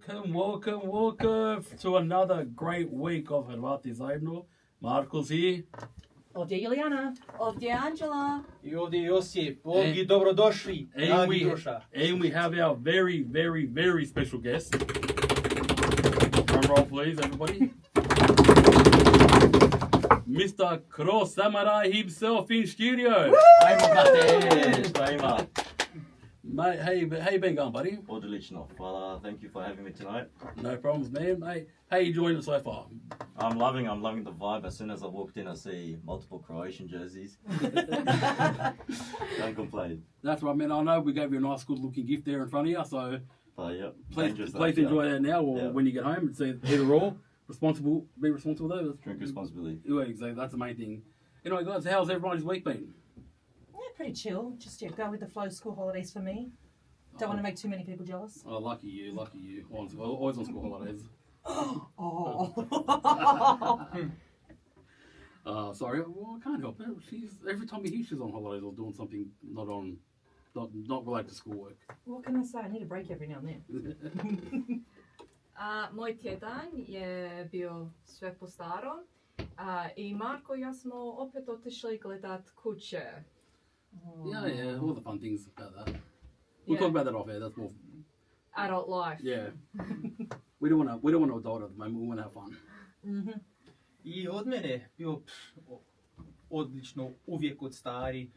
Welcome to another great week of Hrvati Zajedno. Marko's here. Ovdje Julijana. Ovdje Angela. I ovdje Josip. Ovdje dobrodošli. And we have our very, very, very special guest. Drum roll, please, everybody. Mr. Cro Samurai himself in studio. Mate, how you been going, buddy? Odlično. Hvala. Thank you for having me tonight. No problems, man. Hey, how you enjoying it so far? I'm loving the vibe. As soon as I walked in, I see multiple Croatian jerseys. Don't complain. That's right, man. I know we gave you a nice, good-looking gift there in front of you, so Yep. please enjoy that now or when you get home. It's either or. Be responsible though. Drink responsibly. Yeah, exactly. That's the main thing. Anyway, guys, how's everybody's week been? Yeah, pretty chill. Just go with the flow. School holidays for me. Don't want to make too many people jealous. Oh, lucky you. Always on school holidays. Sorry, well, I can't help it. Every time you hear she's on holidays or doing something not related to schoolwork. What can I say? I need a break every now and then. Moj tjedan je bio sve po starom. I Marko i ja smo opet otišli gledat kuće. Yeah, all the fun things about that. We'll talk about that off air. That's more Adult life. Yeah. we don't want to adult at the moment. We want to have fun. Mm-hmm. I od mene bio odlično, uvijek od stari.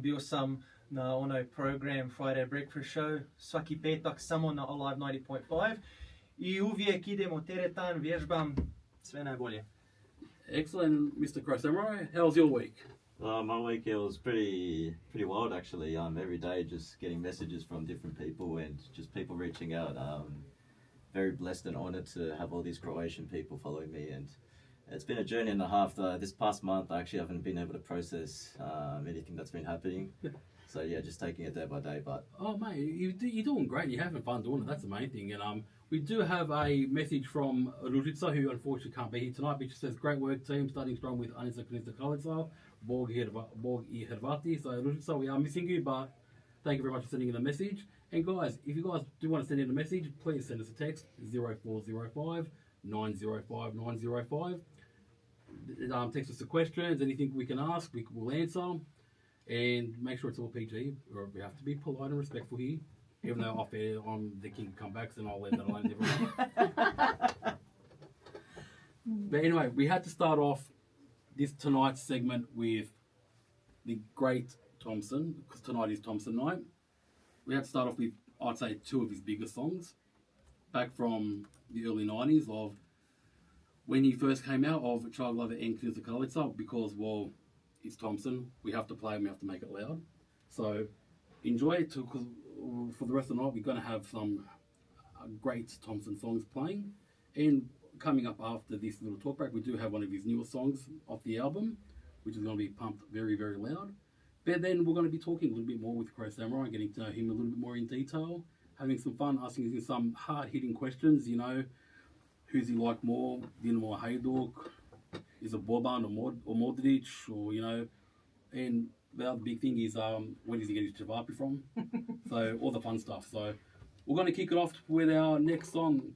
Bio sam na onaj program Friday Breakfast Show svaki petak samo na Alive 90.5 i uvijek idemo teretan, vježbam, sve najbolje. Excellent, Mr. Cro Samurai. How's your week? My week was pretty wild actually. Every day just getting messages from different people and just people reaching out. Very blessed and honoured to have all these Croatian people following me, and it's been a journey and a half. This past month I actually haven't been able to process anything that's been happening. So yeah, just taking it day by day. But oh mate, you're doing great. You're having fun doing it. That's the main thing. And we do have a message from Ružica, who unfortunately can't be here tonight, but she says, great work team, starting strong with Anica Kalica, Borg i Hrvati. So Ružica, we are missing you, but thank you very much for sending in a message. And guys, if you guys do want to send in a message, please send us a text, 0405 905 905. Text us the questions, anything we can ask, we'll answer. And make sure it's all PG, or we have to be polite and respectful here. Even though off air I'm the king of comebacks and I'll leave that alone. But anyway, we had to start off tonight's segment with the great Thompson, because tonight is Thompson night. We had to start off with, I'd say, two of his biggest songs, back from the early 90s, of when he first came out, of Child Lover and Knjižna Kraljica, because, well, it's Thompson, we have to play and we have to make it loud. So enjoy it, because for the rest of the night we're going to have some great Thompson songs playing. And coming up after this little talk break, we do have one of his newer songs off the album, which is going to be pumped very, very loud. But then we're going to be talking a little bit more with Cro Samurai, getting to know him a little bit more in detail, having some fun, asking him some hard-hitting questions, who's he like more, Dinamo Hajduk, is it Boban or Modric, or, and the other big thing is where does he get his Chavapi from? So all the fun stuff. So we're going to kick it off with our next song,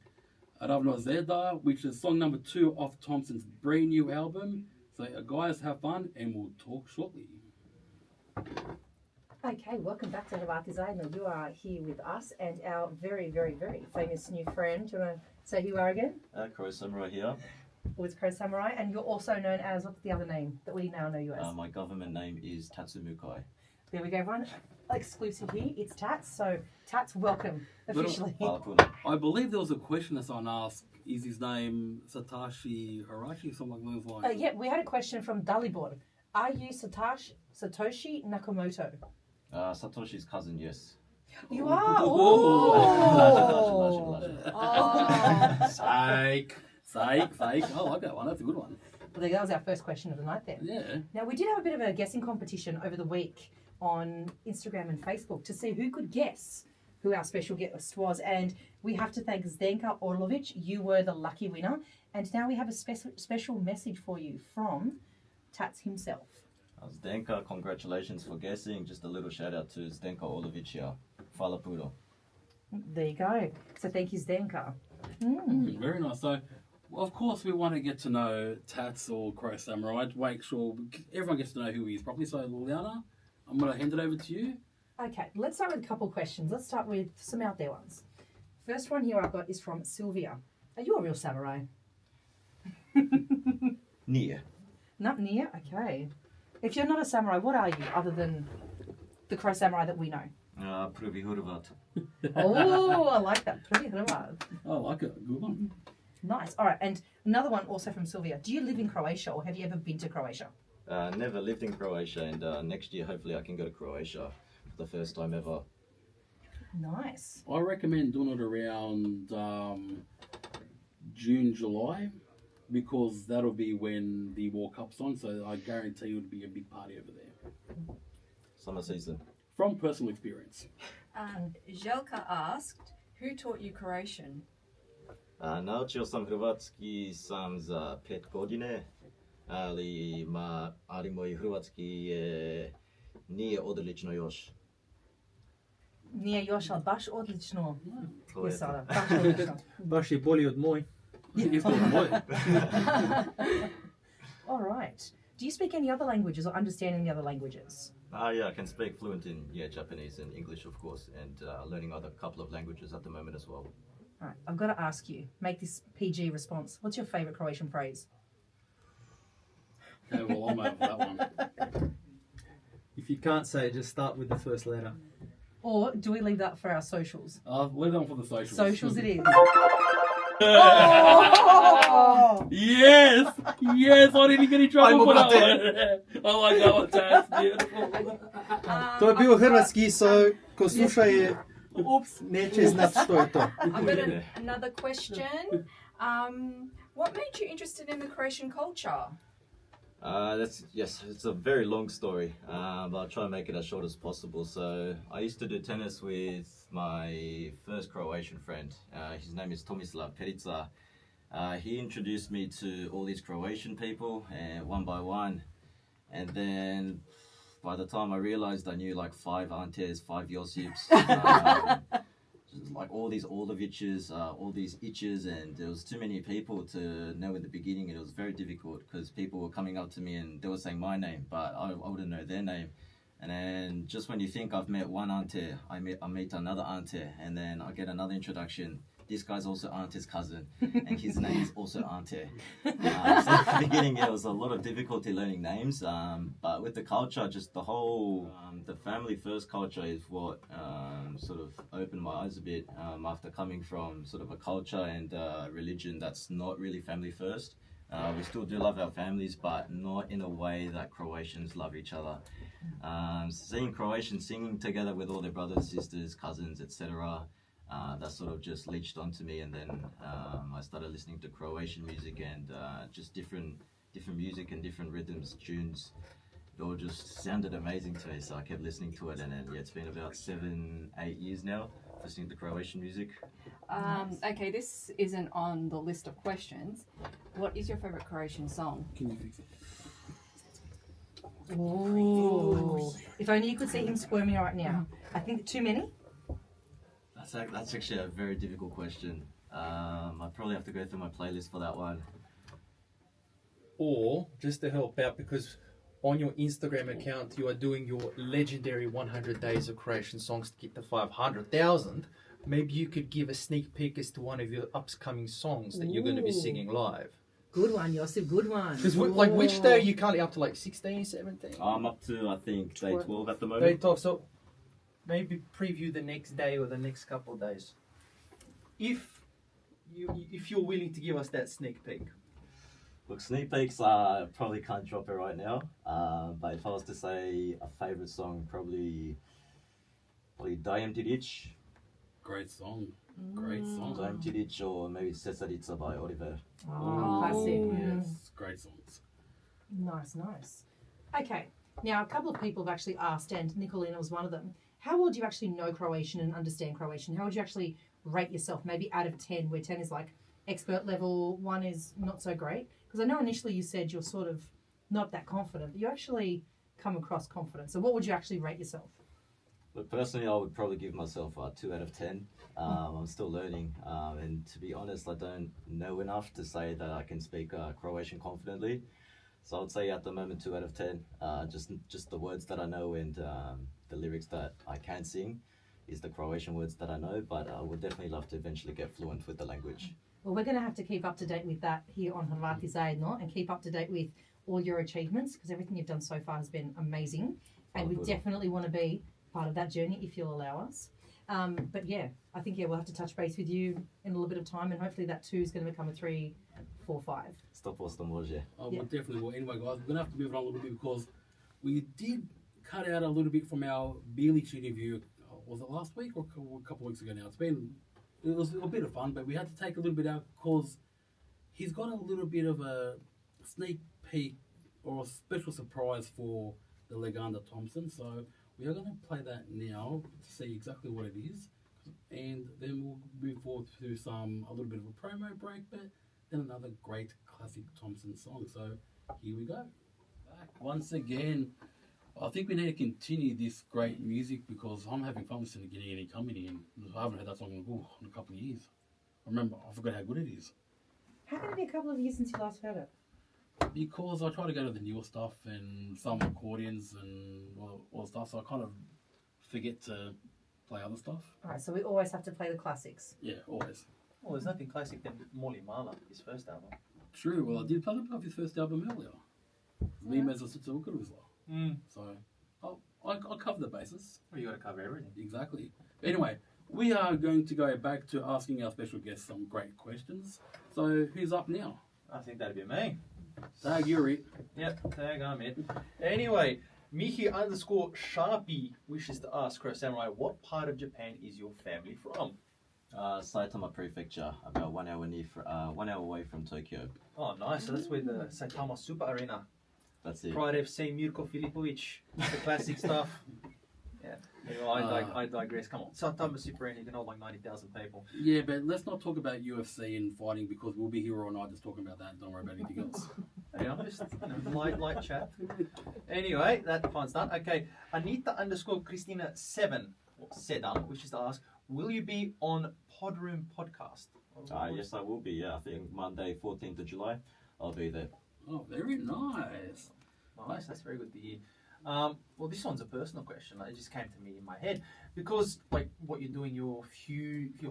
Ravno Zeda, which is song number 2 off Thompson's brand new album. So guys, have fun and we'll talk shortly. Okay, welcome back to Hrvati Zajedno. You are here with us and our very, very, very famous new friend. Do you want to say who you are again? Cro Samurai here. With Cro Samurai, and you're also known as, what's the other name that we now know you as? My government name is Tats. There we go, everyone. Exclusive here, it's Tats. So, Tats, welcome, officially. I believe there was a question that someone asked, is his name Satoshi Harashi, something along those lines? Yeah, we had a question from Dalibor. Are you Satoshi Nakamoto? Satoshi's cousin, yes. You are? Oh! Psych. Psych. I like that one. That's a good one. Well, that was our first question of the night then. Yeah. Now, we did have a bit of a guessing competition over the week on Instagram and Facebook to see who could guess who our special guest was. And we have to thank Zdenka Orlovic. You were the lucky winner. And now we have a special message for you from Tats himself. Zdenka, congratulations for guessing. Just a little shout out to Zdenka Orlovic here. Hvala puno. There you go. So thank you, Zdenka. Very nice. So, of course, we want to get to know Tats or Cro Samurai to make sure everyone gets to know who he is properly. So, Liliana, I'm going to hand it over to you. Okay, let's start with a couple of questions. Let's start with some out there ones. First one here I've got is from Sylvia. Are you a real samurai? Near. Not near? Okay. If you're not a samurai, what are you other than the Cro Samurai that we know? Prvi Hrvat. Oh, I like that. Pretty Hrvat. I like it. Good one. Nice. All right, and another one also from Sylvia. Do you live in Croatia or have you ever been to Croatia? Never lived in Croatia, and next year hopefully I can go to Croatia for the first time ever. Nice. I recommend doing it around June, July, because that'll be when the World Cup's on. So I guarantee you it'll be a big party over there. Summer season. From personal experience. Željka asked, who taught you Croatian? Naučio sam hrvatski sam za 5 godine, ali moj hrvatski nije odlično još. Nije još, ali baš odlično To je je sada. Baš odlično. Baš je bolji od moj. Isto je moj. All right. Do you speak any other languages or understand any other languages? Yeah, I can speak fluent in Japanese and English, of course, and learning other couple of languages at the moment as well. All right, I've got to ask you, make this PG response. What's your favourite Croatian phrase? Okay, well, I'm over that one. If you can't say it, just start with the first letter. Or do we leave that for our socials? We're going for the socials. Socials it is. Oh! Yes! Yes! I didn't get in trouble for that one. I like that one, Tats. Beautiful. To je bio hrvatski, so ko sluša je Oops. neće znati što je to. I've got another question. What made you interested in the Croatian culture? It's a very long story, but I'll try and make it as short as possible. So I used to do tennis with my first Croatian friend. His name is Tomislav Perica. He introduced me to all these Croatian people, one by one, and then by the time I realized, I knew like 5 Antes, 5 Josips, like all these Orloviches, all these Itches, and there was too many people to know in the beginning, and it was very difficult because people were coming up to me and they were saying my name, but I wouldn't know their name. And then just when you think I've met one Ante, I meet another Ante, and then I get another introduction. This guy's also Ante's cousin, and his name is also Ante. So at the beginning, it was a lot of difficulty learning names, but with the culture, just the whole, the family first culture is what sort of opened my eyes a bit after coming from sort of a culture and religion that's not really family first. We still do love our families, but not in a way that Croatians love each other. Seeing Croatians singing together with all their brothers, sisters, cousins, etc., that sort of just leached onto me, and then I started listening to Croatian music and just different music and different rhythms, tunes. It all just sounded amazing to me, so I kept listening to it, and then it's been about 7-8 years now listening to Croatian music. Okay, this isn't on the list of questions. What is your favorite Croatian song? Can you fix it? Ooh. If only you could see him squirming right now. I think too many? That's actually a very difficult question. I probably have to go through my playlist for that one. Or, just to help out, because on your Instagram account you are doing your legendary 100 days of Croatian songs to get to 500,000, maybe you could give a sneak peek as to one of your upcoming songs that you're going to be singing live. Good one, Josip, good one. Because like which day are you currently up to, like 16, 17? I'm up to, I think, day 12 at the moment. Day 12, so maybe preview the next day or the next couple of days. If you're willing to give us that sneak peek. Look, sneak peeks, probably can't drop it right now. But if I was to say a favourite song, probably Dajem Ti Rič. Great song. Great song. Dajem Ti Rič, or maybe Cesarica by Oliver. Oh, classic. Yes, great songs. Nice, nice. Okay, now a couple of people have actually asked, and Nicolina was one of them, how well do you actually know Croatian and understand Croatian? How would you actually rate yourself, maybe out of 10, where 10 is like expert level, 1 is not so great? Because I know initially you said you're sort of not that confident, but you actually come across confident. So what would you actually rate yourself? But personally, I would probably give myself a 2 out of 10. I'm still learning, and to be honest, I don't know enough to say that I can speak Croatian confidently. So I would say at the moment 2 out of 10. Just the words that I know and the lyrics that I can sing is the Croatian words that I know. But I would definitely love to eventually get fluent with the language. Well, we're going to have to keep up to date with that here on Hrvati Zajedno and keep up to date with all your achievements because everything you've done so far has been amazing. And we definitely want to be part of that journey if you'll allow us. But yeah, I think we'll have to touch base with you in a little bit of time, and hopefully that 2 is going to become a 3, 4, 5. Stop us the more, yeah. Oh, we definitely will. Anyway, guys, we're going to have to move it on a little bit because we did cut out a little bit from our Beerlich interview. Was it last week or a couple of weeks ago now? It was a bit of fun, but we had to take a little bit out because he's got a little bit of a sneak peek or a special surprise for the Leganda Thompson. So we are going to play that now to see exactly what it is, and then we'll move forward to a little bit of a promo break, but then another great classic Thompson song. So here we go. Back once again. I think we need to continue this great music because I'm having fun listening to Getting Any Company, and I haven't heard that song in a couple of years. I forgot how good it is. How can it be a couple of years since you last heard it? Because I try to go to the newer stuff and some accordions and all stuff, so I kind of forget to play other stuff. All right, so we always have to play the classics. Yeah, always. Well, there's nothing classic than Molly Marla, his first album. True, well I did play off his first album earlier. Limes a Suzukuruzla. So I'll cover the basis. Well, you got to cover everything. Exactly. Anyway, we are going to go back to asking our special guests some great questions. So who's up now? I think that'd be me. Tag, you're it. Yep, tag, I'm it. Anyway, Mihi_Sharpie wishes to ask Cro Samurai, what part of Japan is your family from? Saitama Prefecture, about 1 hour 1 hour away from Tokyo. Oh, nice. So that's where the Saitama Super Arena. That's it. Pride FC, Mirko Filipovic, the classic stuff. Yeah. Anyway, I digress. Come on. Saitama Super Arena, you can hold like 90,000 people. Yeah, but let's not talk about UFC and fighting because we'll be here all night just talking about that. Don't worry about anything else. Hey, I'm just light chat. Anyway, that part's done. Okay, Anita_Christina7 Sedan wishes to ask, will you be on Podroom podcast? Yes, I will be. Yeah, I think Monday, 14th of July, I'll be there. Oh, very nice. Nice, that's very good to hear. Well, this one's a personal question. It just came to me in my head because, like, what you're doing, you're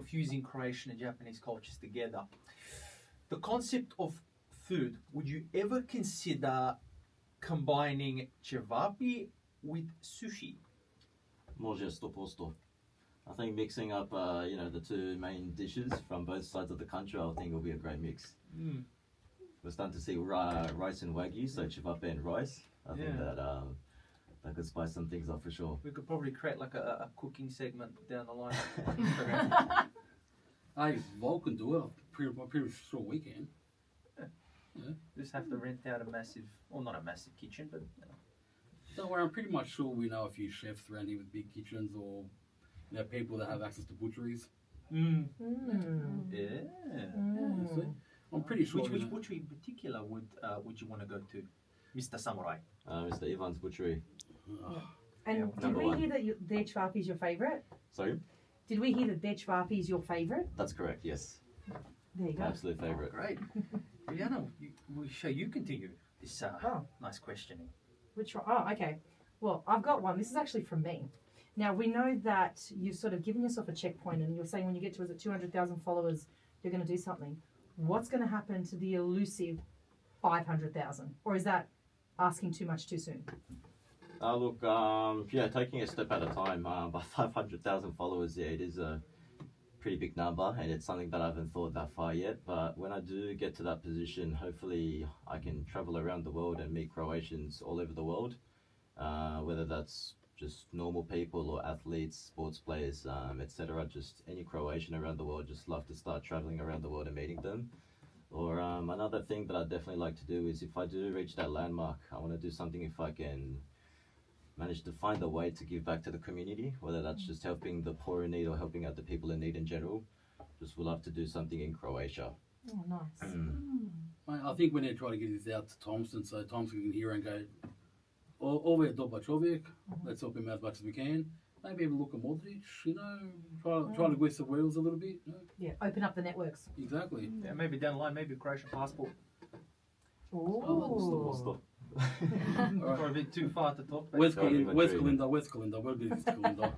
fusing Croatian and Japanese cultures together. The concept of food, would you ever consider combining cevapi with sushi? Može 100%. I think mixing up, the 2 main dishes from both sides of the country, I think will be a great mix. We're starting to see rice and wagyu, so cevapi and rice. I think that could spice some things up for sure. We could probably create like a cooking segment down the line. Hey, Vol can do it. I'm pretty sure we can. Yeah. Just have to rent out a massive, well, not a massive kitchen, but Don't worry, I'm pretty much sure we know a few chefs around here with big kitchens or people that have access to butcheries. Yeah. See? I'm pretty sure. Which butchery in particular would you want to go to, Mr. Samurai? Mr. Ivan's Butchery. And did we hear that their cevapi is your favourite? Sorry? Did we hear that their cevapi is your favourite? That's correct, yes. There you go. Absolute favourite. Great. Juliana, we'll show you continue this nice questioning. Which one? Oh, okay. Well, I've got one. This is actually from me. Now, we know that you've sort of given yourself a checkpoint and you're saying when you get to 200,000 followers, you're going to do something. What's going to happen to the elusive 500,000? Or is that asking too much too soon? Look, taking a step at a time. By 500,000 followers, it is a pretty big number, and it's something that I haven't thought that far yet. But when I do get to that position, hopefully I can travel around the world and meet Croatians all over the world, whether that's just normal people or athletes, sports players, etc. Just any Croatian around the world. Just love to start traveling around the world and meeting them. Or another thing that I'd definitely like to do is if I do reach that landmark, I want to do something if I can manage to find a way to give back to the community, whether that's just helping the poor in need or helping out the people in need in general. Just would love to do something in Croatia. Oh, nice. Mate, I think we need to try to get this out to Thompson so Thompson can hear and go, Ove je dobar čovjek, let's help him as much as we can. maybe even Luka Modric, you know, try to grease the wheels a little bit. You know? Yeah, open up the networks. Exactly. Yeah, maybe down the line, maybe a Croatian passport. Ooh. Or a bit too far to talk about. Where's Sorry, Kalinda? Where's Kalinda? Where is Kalinda?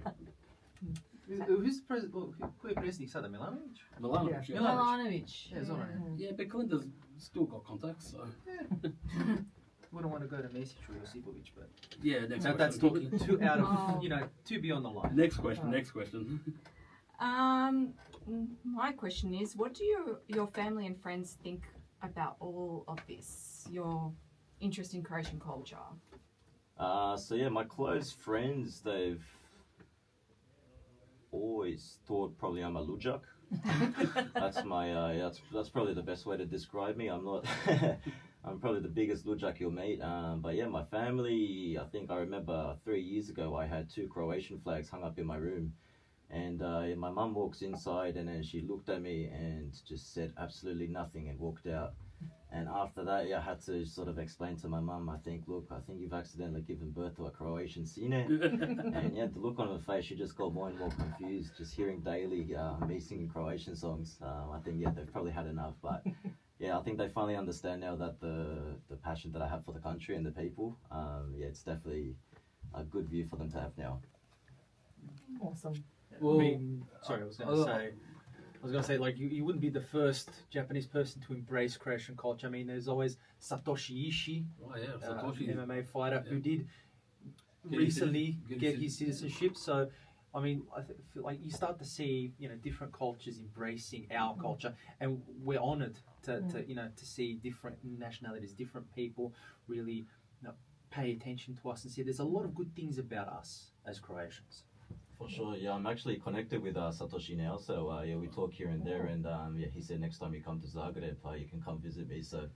Who's president? Who je predsjednik sada? Milanović? Milanovic, yeah. Milanović. Yeah, Zoran. Yeah, but Kalinda's still got contacts, so. Wouldn't want to go to Mesic or Josipovic, but Yeah, next question. that's talking too out of, Oh. too beyond the line. Next question. My question is, what do your family and friends think about all of this? Your interest in Croatian culture? So yeah, my close friends, they've always thought probably I'm a luđak. That's my that's probably the best way to describe me. I'm not I'm probably the biggest luđak you'll meet. But yeah, my family, I think I remember 3 years ago I had 2 Croatian flags hung up in my room. And my mum walks inside and then she looked at me and just said absolutely nothing and walked out. And after that, yeah, I had to sort of explain to my mum, I think you've accidentally given birth to a Croatian sine. And yeah, the look on her face, she just got more and more confused, just hearing daily me singing Croatian songs. I think, yeah, they've probably had enough. But yeah, I think they finally understand now that the passion that I have for the country and the people, yeah, it's definitely a good view for them to have now. Awesome. Well, Sorry, I was going to say, like, you wouldn't be the first Japanese person to embrace Croatian culture. I mean, there's always Satoshi Ishii, Oh yeah, Satoshi. MMA fighter, who Yeah. did Get his recently citi- get his citizenship. So, I mean, feel like you start to see, different cultures embracing our culture, and we're honoured to see different nationalities, different people really pay attention to us and see there's a lot of good things about us as Croatians. For sure, yeah, I'm actually connected with Satoshi now, so yeah, we talk here and there, and yeah, he said next time you come to Zagreb, you can come visit me. So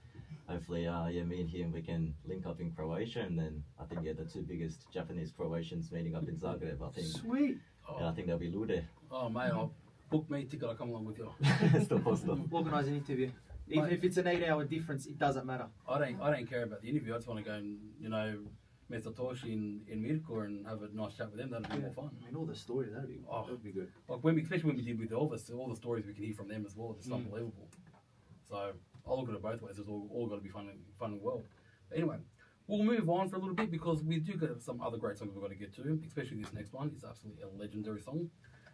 hopefully, yeah, me and him, we can link up in Croatia, and then I think the 2 biggest Japanese Croatians meeting up in Zagreb. I think, Sweet. yeah, I think they'll be lude. Oh mate, I'll book me a ticket. I'll come along with you. Still possible. Organise an interview. Even if it's an 8-hour difference, it doesn't matter. I don't care about the interview. I just want to go and meet Satoshi in Mirko and have a nice chat with them. That'd be more fun. I mean, all the stories, that'd be good. Like especially when we did with Elvis, all the stories we can hear from them as well. It's unbelievable. So I'll look at it both ways. It's all got to be fun and well. But anyway, we'll move on for a little bit because we do get some other great songs we've got to get to. Especially this next one is absolutely a legendary song.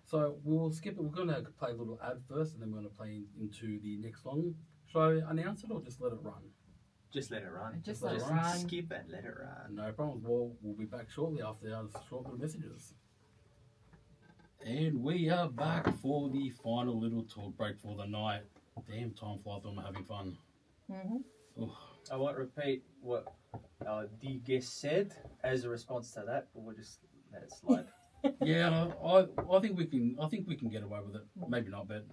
So we'll skip it. We're going to play a little ad first, and then we're going to play into the next song. Shall I announce it or just let it run? Just let it run. Just let it run. Skip and let it run. No problems. We'll be back shortly after our short little messages. And we are back for the final little talk break for the night. Damn, time flies when we're having fun. Oh, I won't repeat what the guest said as a response to that, but we'll just let it slide. yeah, I think we can get away with it. Maybe not, but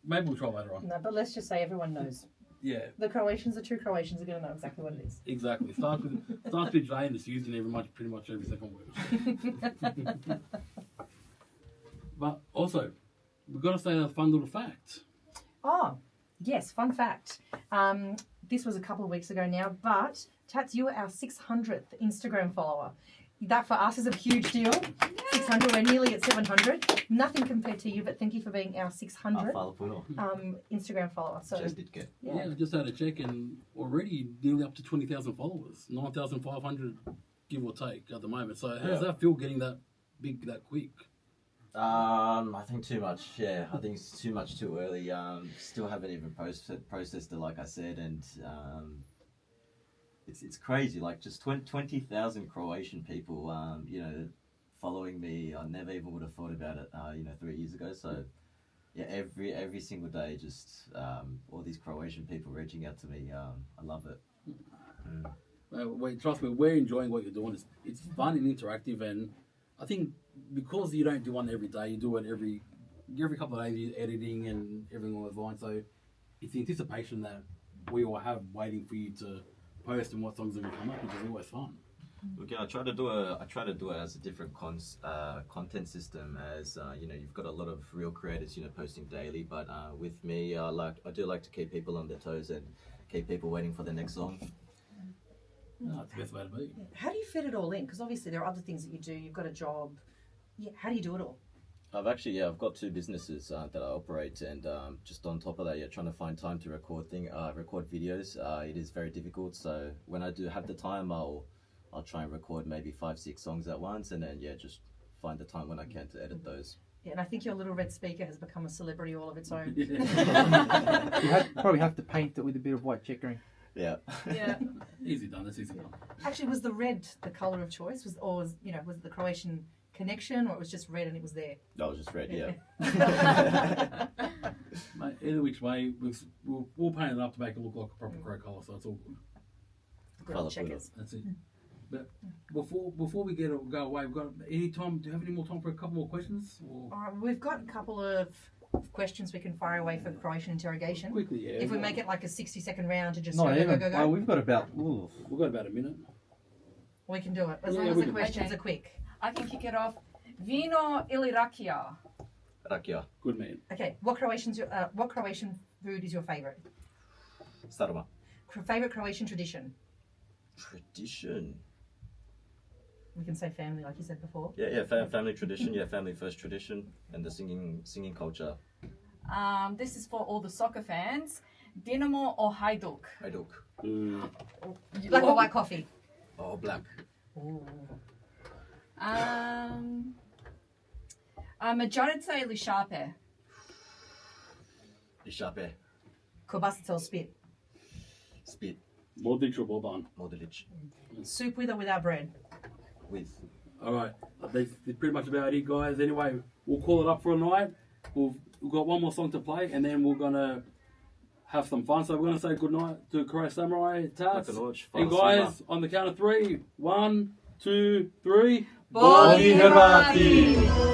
maybe we'll try later on. No, but let's just say everyone knows. Yeah, The Croatians, the true Croatians, are going to know exactly what it is. exactly. Starts with J and it's used in pretty much every second word. But also, we've got to say a fun little fact. Oh, yes, fun fact. This was a couple of weeks ago now, but Tats, you were our 600th Instagram follower. That for us is a huge deal. 600, we're nearly at 700. Nothing compared to you, but thank you for being our 600th Instagram follower. So Just did get. Yeah, I just had a check and already nearly up to 20,000 followers. 9,500 give or take at the moment. So how does that feel getting that big that quick? I think too much. Yeah, I think it's too much too early. Still haven't even processed it, like I said, and it's crazy. Like just 20,000 Croatian people, following me. I never even would have thought about it, 3 years ago. So yeah, every single day, just all these Croatian people reaching out to me. I love it. Wait, trust me, we're enjoying what you're doing. It's fun and interactive, and I think because you don't do one every day, you do it every couple of days, you're editing and everything on the line. So it's the anticipation that we all have waiting for you to post and what songs are going to come up, which is always fun. Look, yeah, I try to do it as a different content system. As you've got a lot of real creators, posting daily. But with me, I do like to keep people on their toes and keep people waiting for the next song. That's the best way to be. how do you fit it all in? Because obviously there are other things that you do. You've got a job. Yeah, how do you do it all? I've got two businesses that I operate, and just on top of that, trying to find time to record videos. It is very difficult. So when I do have the time, I'll try and record maybe 5-6 songs at once, and then just find the time when I can to edit those. Yeah, and I think your little red speaker has become a celebrity all of its own. Yeah. You probably have to paint it with a bit of white checkering. Yeah. Yeah. Easy done. That's easy done. Actually, was the red the colour of choice? Was it the Croatian connection, or it was just red and it was there? That was just red. Yeah. Mate, either which way, we'll paint it up to make it look like a proper Crow colour, so it's all good. Grilled Colour checkers. That's it. But before we go away, we've got any time? Do you have any more time for a couple more questions? Or All right, we've got a couple of questions we can fire away for Croatian interrogation. quickly, yeah. If we make it like a 60-second round to just Not go, even. go. Oh, we've got about. Ooh. We've got about a minute. We can do it as Yeah, long as we the can. questions Okay. are quick. I can kick it off. Vino ili rakija? Rakija. Good man. Okay, what Croatian food is your favourite? Staroma. Favourite Croatian tradition? Tradition. We can say family, like you said before. Family tradition. Yeah, family first tradition, and the singing culture. This is for all the soccer fans. Dinamo or Hajduk? Hajduk. Black or white coffee? Oh, black. Ooh. Mađarica ili Šape? Ishape. Kobasica or spit? Spit. Modric or Boban? Modric. Soup with or without bread? With. All right, that's pretty much about it, guys. Anyway, we'll call it up for a night. We've got one more song to play, and then we're gonna have some fun. So we're gonna say good night to Cro Samurai, Tats, and guys on the count of 3. 1, 2, 3. Boli Hrvati!